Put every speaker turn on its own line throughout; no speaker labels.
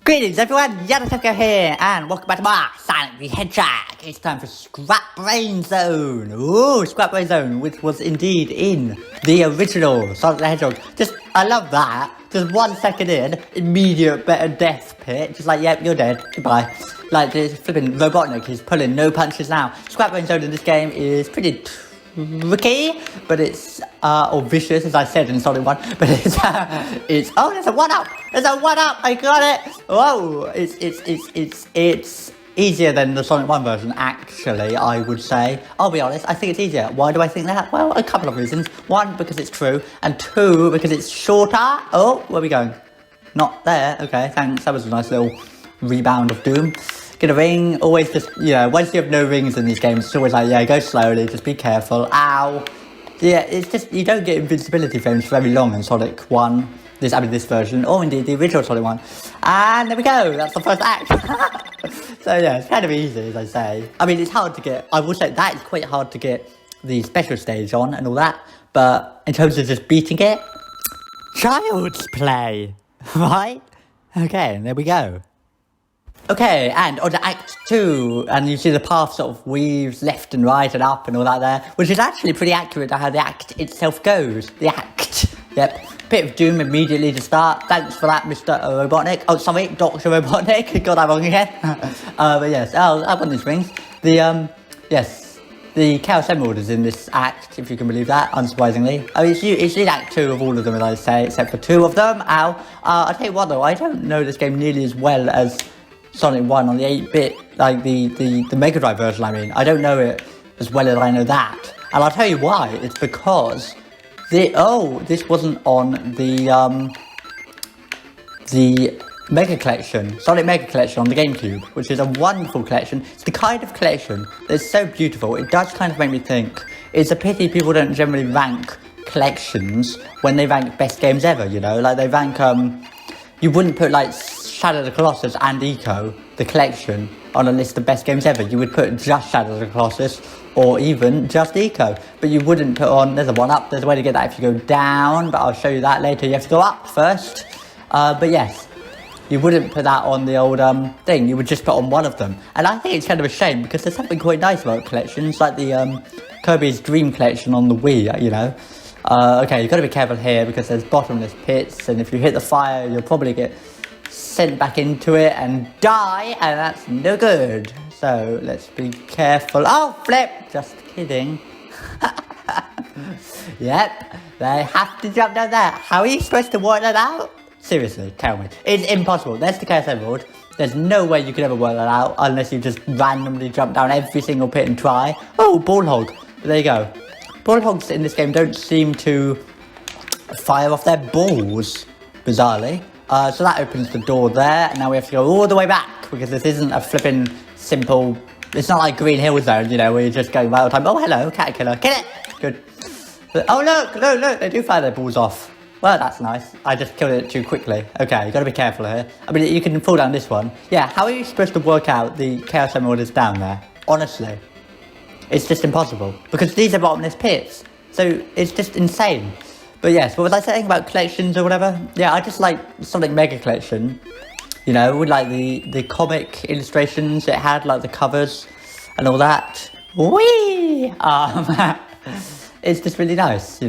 Greetings everyone, Hedgehog here, and welcome back to my Sonic the Hedgehog. It's time for Scrap Brain Zone. Ooh, Scrap Brain Zone, which was indeed in the original Sonic the Hedgehog. I love that. Just 1 second in, immediate better death pit. Just like, yep, you're dead, goodbye. Like this flipping Robotnik, he's pulling no punches now. Scrap Brain Zone in this game is pretty tricky, but it's or vicious, as I said in Sonic 1, but it's oh, there's a 1-up, I got it. Whoa, it's easier than the Sonic 1 version, actually. I would say, I'll be honest, I think it's easier. Why do I think that? Well, a couple of reasons. One, because it's true, and two, because it's shorter. Oh, where are we going? Not there. Okay, thanks, that was a nice little rebound of doom. Get a ring, always just, once you have no rings in these games, it's always like, yeah, go slowly, just be careful. Ow. Yeah, it's just, you don't get invincibility frames for very long in Sonic 1, this version, or indeed the original Sonic 1. And there we go, that's the first act. So yeah, it's kind of easy, as I say. I mean, it's hard to get, I will say that is quite hard to get the special stage on and all that, but in terms of just beating it, child's play, right? Okay, and there we go. Okay, and on to Act 2, and you see the path sort of weaves left and right and up and all that there, which is actually pretty accurate to how the act itself goes. The act. Yep. Bit of doom immediately to start. Thanks for that, Mr. Robotnik. Oh, sorry, Dr. Robotnik. Got that wrong again. But yes, I want these rings. Yes, the Chaos Emerald is in this act, if you can believe that, unsurprisingly. I mean, it's in Act 2 of all of them, as I say, except for 2 of them. Ow. I'll tell you what, though, I don't know this game nearly as well as Sonic 1 on the 8-bit, like the Mega Drive version, I mean. I don't know it as well as I know that. And I'll tell you why. It's because this wasn't on the Mega Collection, Sonic Mega Collection on the GameCube, which is a wonderful collection. It's the kind of collection that's so beautiful. It does kind of make me think, it's a pity people don't generally rank collections when they rank best games ever, like they rank, you wouldn't put like Shadow of the Colossus and Eco, the collection, on a list of best games ever. You would put just Shadow of the Colossus or even just Eco, but you wouldn't put on, there's a 1-up, there's a way to get that if you go down, but I'll show you that later. You have to go up first, but yes, you wouldn't put that on the old thing. You would just put on one of them, and I think it's kind of a shame because there's something quite nice about collections, like the Kirby's Dream Collection on the Wii, Okay, you've got to be careful here because there's bottomless pits, and if you hit the fire, you'll probably get sent back into it and die, and that's no good. So let's be careful. Oh, flip! Just kidding. Yep, they have to jump down there. How are you supposed to work that out? Seriously, tell me. It's impossible. There's the Chaos Emerald. There's no way you could ever work that out unless you just randomly jump down every single pit and try. Oh, Ball Hog. There you go. Ball Hogs in this game don't seem to fire off their balls, bizarrely. So that opens the door there, and now we have to go all the way back, because this isn't a flipping simple, it's not like Green Hill Zone, where you're just going right all the time. Oh, hello, Caterpillar, kill it! Good. But, oh, look, they do fire their balls off. Well, that's nice. I just killed it too quickly. Okay, you gotta be careful here. I mean, you can fall down this one. Yeah, how are you supposed to work out the Chaos Emerald is down there? Honestly. It's just impossible, because these are bottomless pits. So, it's just insane. But yes, what was I saying about collections or whatever? Yeah, I just like Sonic Mega Collection. With like the comic illustrations it had, like the covers and all that. Whee! It's just really nice,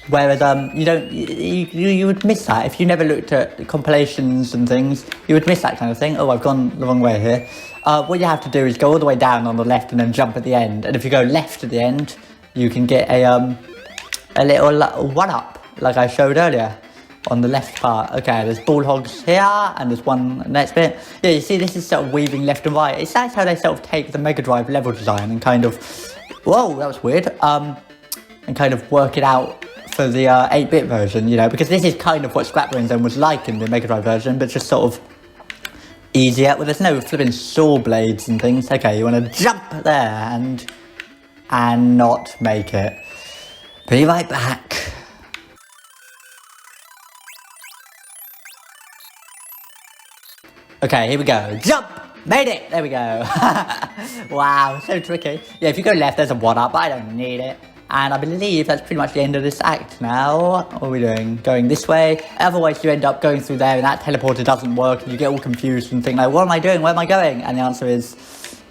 Whereas you would miss that if you never looked at compilations and things. You would miss that kind of thing. Oh, I've gone the wrong way here. What you have to do is go all the way down on the left and then jump at the end. And if you go left at the end, you can get a little 1-up, like I showed earlier, on the left part. Okay, there's Ball Hogs here, and there's one next bit. Yeah, you see, this is sort of weaving left and right. It's that's how they sort of take the Mega Drive level design and kind of, whoa, that was weird, and kind of work it out for the 8-bit version, because this is kind of what Scrap Brain Zone was like in the Mega Drive version, but just sort of easier. Well, there's no flipping saw blades and things. Okay, you want to jump there and not make it. Be right back. Okay, here we go. Jump! Made it! There we go. Wow, so tricky. Yeah, if you go left, there's a 1-up, but I don't need it. And I believe that's pretty much the end of this act now. What are we doing? Going this way? Otherwise you end up going through there and that teleporter doesn't work and you get all confused and think like, what am I doing? Where am I going? And the answer is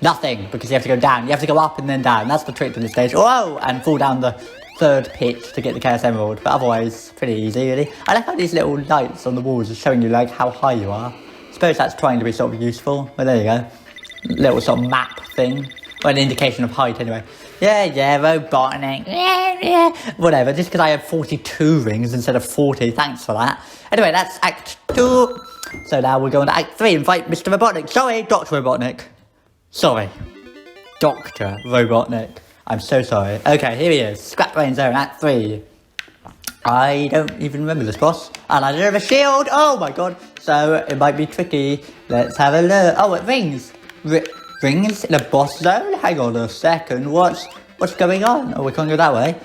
nothing, because you have to go down. You have to go up and then down. That's the trick to this stage. Whoa! And fall down the third pit to get the Chaos Emerald. But otherwise, pretty easy really. I like how these little lights on the walls are showing you like how high you are. I suppose that's trying to be sort of useful. But there you go. Little sort of map thing. Or an indication of height anyway. Yeah, Robotnik. Yeah. Whatever, just because I have 42 rings instead of 40. Thanks for that. Anyway, that's Act 2. So now we're going to Act 3 and fight Mr. Robotnik. Sorry, Dr. Robotnik. Sorry. Dr. Robotnik. I'm so sorry. Okay, here he is. Scrap Brain Zone, Act 3. I don't even remember this boss. And I don't have a shield. Oh my god. So it might be tricky. Let's have a look. Oh, it rings. Rings in a boss zone? Hang on a second, what's going on? Oh, we can't go that way.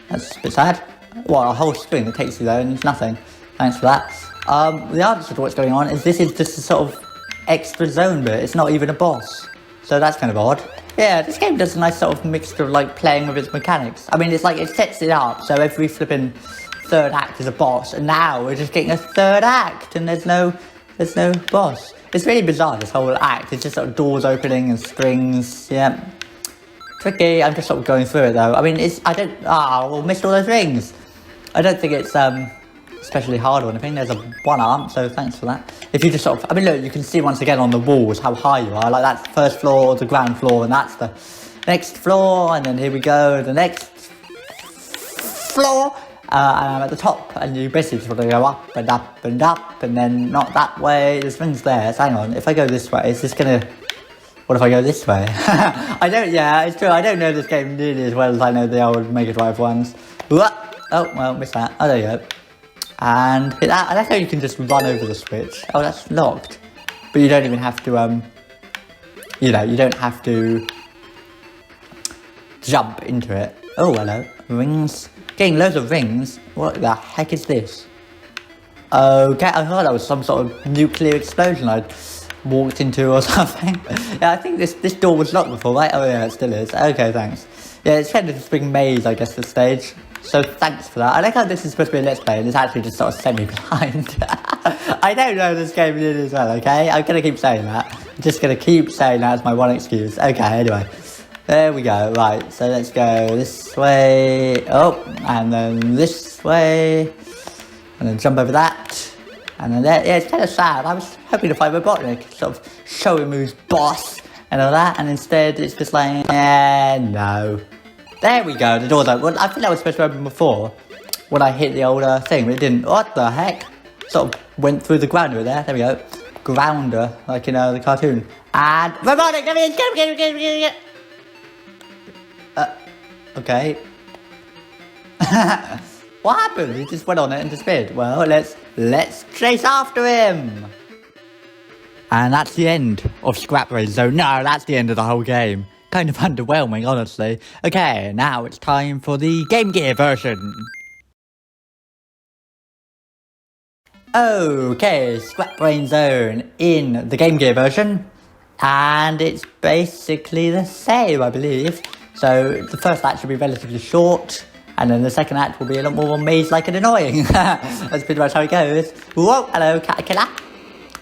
That's a bit sad. What, a whole string that takes you there and it's nothing. Thanks for that. The answer to what's going on is this is just a sort of extra zone bit. It's not even a boss. So that's kind of odd. Yeah, this game does a nice sort of mixture of like playing with its mechanics. I mean, it's like it sets it up so every flipping third act is a boss, and now we're just getting a third act and there's no boss. It's really bizarre, this whole act. It's just sort of doors opening and strings, yeah. Tricky, I'm just sort of going through it though. I mean, missed all those rings. I don't think it's especially hard or anything. There's one arm, so thanks for that. If you just sort of, I mean look, you can see once again on the walls how high you are. Like that's the first floor, the ground floor, and that's the next floor, and then here we go, the next floor. And I'm at the top, and you basically just want to go up and up and up, and then not that way. There's rings there, so hang on. If I go this way, is this gonna... What if I go this way? Yeah, it's true. I don't know this game nearly as well as I know the old Mega Drive ones. Oh, well, missed that. Oh, there you go. And hit that. And that's how you can just run over the switch. Oh, that's locked. But you don't even have to, you don't have to jump into it. Oh, hello. Rings. Getting loads of rings. What the heck is this? Okay, I thought that was some sort of nuclear explosion I'd walked into or something. Yeah, I think this door was locked before, right? Oh yeah, it still is. Okay, thanks. Yeah, it's kind of this big maze, I guess, this stage. So thanks for that. I like how this is supposed to be a Let's Play and it's actually just sort of semi-blind. I don't know this game really as well, okay? I'm going to keep saying that. I'm just going to keep saying that as my one excuse. Okay, anyway. There we go, right, so let's go this way, and then this way, and then jump over that, and then there. Yeah, it's kind of sad. I was hoping to find Robotnik, sort of show him who's boss, and all that, and instead it's just like, no. There we go, the door's open. I think that was supposed to open before, when I hit the old thing, but it didn't. What the heck? Sort of went through the grounder there we go. Grounder, like in the cartoon. And, Robotnik, come in, get him. Okay. What happened? He just went on it and disappeared. Well, let's chase after him. And that's the end of Scrap Brain Zone. No, that's the end of the whole game. Kind of underwhelming, honestly. Okay, now it's time for the Game Gear version. Okay, Scrap Brain Zone in the Game Gear version. And it's basically the same, I believe. So the first act should be relatively short, and then the second act will be a lot more maze-like and annoying. That's pretty much how it goes. Whoa, hello, Caterpillar.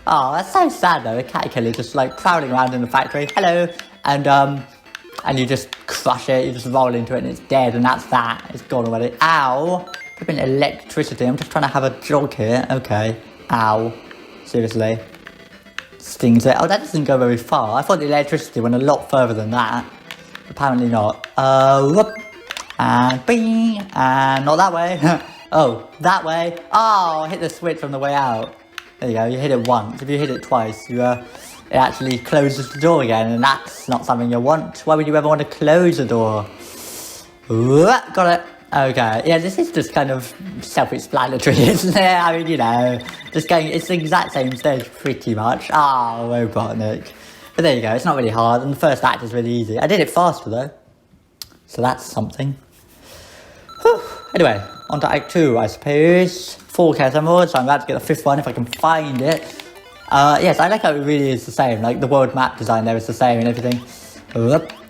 Oh, that's so sad though. A Caterpillar just like prowling around in the factory. Hello, and you just crush it. You just roll into it, and it's dead, and that's that. It's gone already. Ow! Flipping electricity. I'm just trying to have a jog here. Okay. Ow. Seriously. Stings it. Oh, that doesn't go very far. I thought the electricity went a lot further than that. Apparently not. Whoop. And bing. And not that way. Oh, that way. Oh, hit the switch on the way out. There you go. You hit it once. If you hit it twice, it actually closes the door again. And that's not something you want. Why would you ever want to close the door? Whoop. Got it. Okay. Yeah, this is just kind of self-explanatory, isn't it? I mean, just going, it's the exact same stage pretty much. Oh, Robotnik. But there you go, it's not really hard, and the first act is really easy. I did it faster though, so that's something. Whew. Anyway, on to Act 2, I suppose. 4 Chaos Emeralds, so I'm about to get the 5th one if I can find it. Yes, I like how it really is the same, like the world map design there is the same and everything.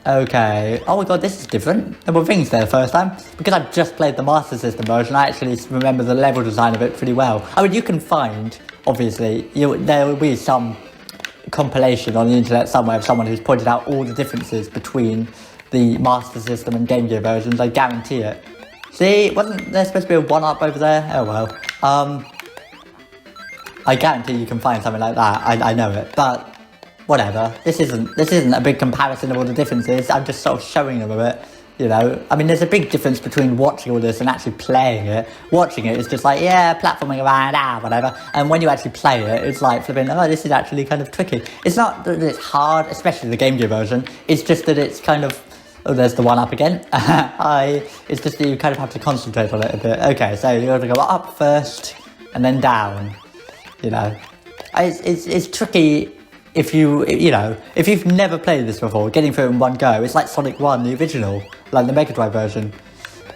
Okay. Oh my god, this is different. There were things there the first time. Because I've just played the Master System version, I actually remember the level design of it pretty well. I mean, you can find, obviously, there will be some compilation on the internet somewhere of someone who's pointed out all the differences between the Master System and Game Gear versions. I guarantee it. See, wasn't there supposed to be a 1-up over there? Oh well. I guarantee you can find something like that. I know it, but whatever. This isn't a big comparison of all the differences. I'm just sort of showing them a bit. You know, I mean, there's a big difference between watching all this and actually playing it. Watching it is just like, yeah, platforming around, whatever. And when you actually play it, it's like flipping, oh, this is actually kind of tricky. It's not that it's hard, especially the Game Gear version. It's just that it's kind of, oh, there's the 1-up again. It's just that you kind of have to concentrate on it a bit. Okay, so you got to go up first and then down. You know, it's tricky. If if you've never played this before, getting through it in one go, it's like Sonic 1, the original, like the Mega Drive version.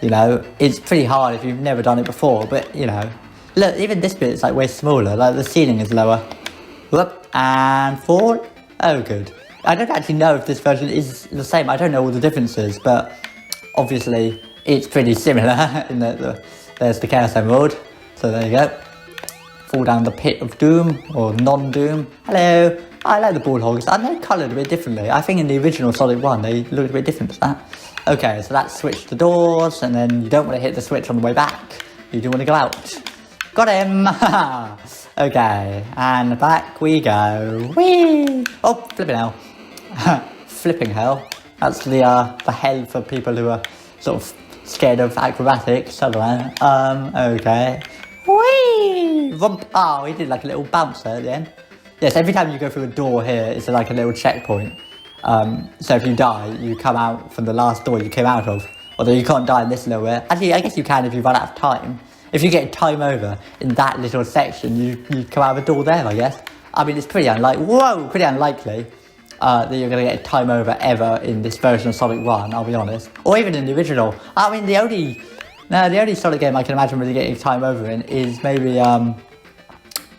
You know, it's pretty hard if you've never done it before, but, you know, look, even this bit is like way smaller, like the ceiling is lower. Whoop, and forward. Oh, good. I don't actually know if this version is the same, I don't know all the differences, but obviously it's pretty similar in that there's the Chaos Emerald, so there you go. Fall down the pit of doom, or non-doom. Hello. I like the ball hogs. And they're coloured a bit differently. I think in the original Sonic 1 they looked a bit different to that. Okay, so that's switch the doors, and then you don't want to hit the switch on the way back. You do want to go out. Got him! Okay, and back we go. Whee! Oh, flipping hell. Flipping hell. That's the hell for people who are sort of scared of acrobatics. I don't know. Okay. Whee! Rump. Oh, he did like a little bounce there at the end. Yes, every time you go through a door here, it's like a little checkpoint. So if you die, you come out from the last door you came out of. Although you can't die in this little bit. Actually, I guess you can if you run out of time. If you get time over in that little section, you come out of a door there, I guess. I mean, it's pretty unlikely that you're going to get time over ever in this version of Sonic 1, I'll be honest. Or even in the original. I mean, the only Sonic game I can imagine really getting time over in is maybe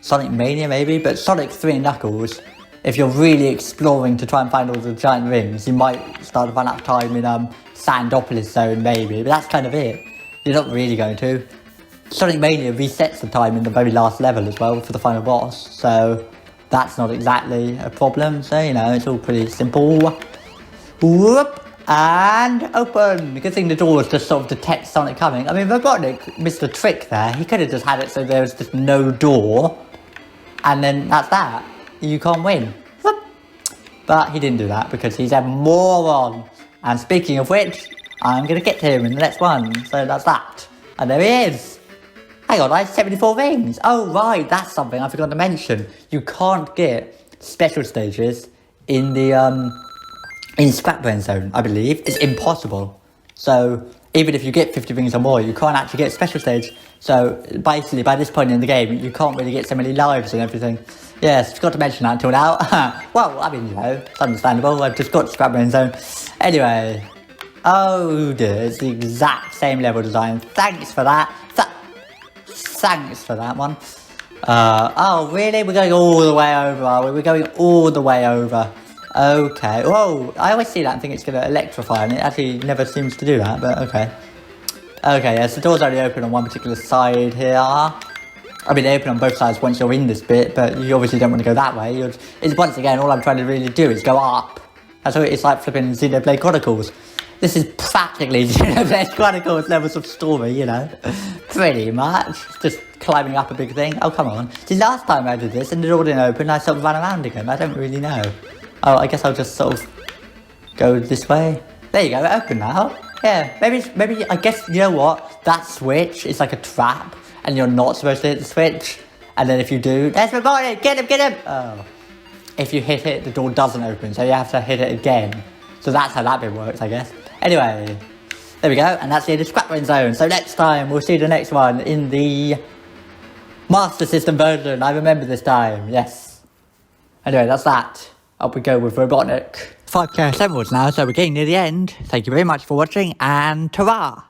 Sonic Mania, maybe, but Sonic 3 and Knuckles, if you're really exploring to try and find all the giant rings, you might start to run out of time in Sandopolis Zone, maybe, but that's kind of it. You're not really going to. Sonic Mania resets the time in the very last level as well for the final boss, so that's not exactly a problem, so, you know, it's all pretty simple. Whoop! And open! Good thing the doors just sort of detect Sonic coming. I mean, Robotnik missed a trick there. He could have just had it so there was just no door. And then that's that. You can't win. Whoop. But he didn't do that because he's a moron. And speaking of which, I'm going to get to him in the next one. So that's that. And there he is. Hang on, I have 74 rings. Oh, right. That's something I forgot to mention. You can't get special stages in the in Scrap Brain Zone, I believe. It's impossible. So even if you get 50 rings or more, you can't actually get a special stage. So basically, by this point in the game, you can't really get so many lives and everything. Yes, forgot to mention that until now. Well, I mean, you know, it's understandable. I've just got Scrap Brain Zone. Anyway. Oh dear, it's the exact same level design. Thanks for that. Thanks for that one. Oh, really? We're going all the way over, are we? We're going all the way over. Okay. Whoa, I always see that and think it's going to electrify, and it actually never seems to do that, but okay. Okay, yes, the door's only open on one particular side here. I mean, they open on both sides once you're in this bit, but you obviously don't want to go that way. It's once again, all I'm trying to really do is go up. That's what it's like flipping Xenoblade Chronicles. This is practically Xenoblade Chronicles levels of story, you know. Pretty much. Just climbing up a big thing. Oh, come on. See, last time I did this and the door didn't open, I sort of ran around again. I don't really know. Oh, I guess I'll just sort of go this way. There you go, open now. Yeah, maybe, I guess, you know what? That switch is like a trap, and you're not supposed to hit the switch. And then if you do, there's Robotnik, get him! Oh. If you hit it, the door doesn't open, so you have to hit it again. So that's how that bit works, I guess. Anyway, there we go, and that's the end of Scrap Brain Zone. So next time, we'll see the next one in the Master System version. I remember this time, yes. Anyway, that's that. Up we go with Robotnik. 5 Chaos Emeralds now, so we're getting near the end. Thank you very much for watching, and ta-ra!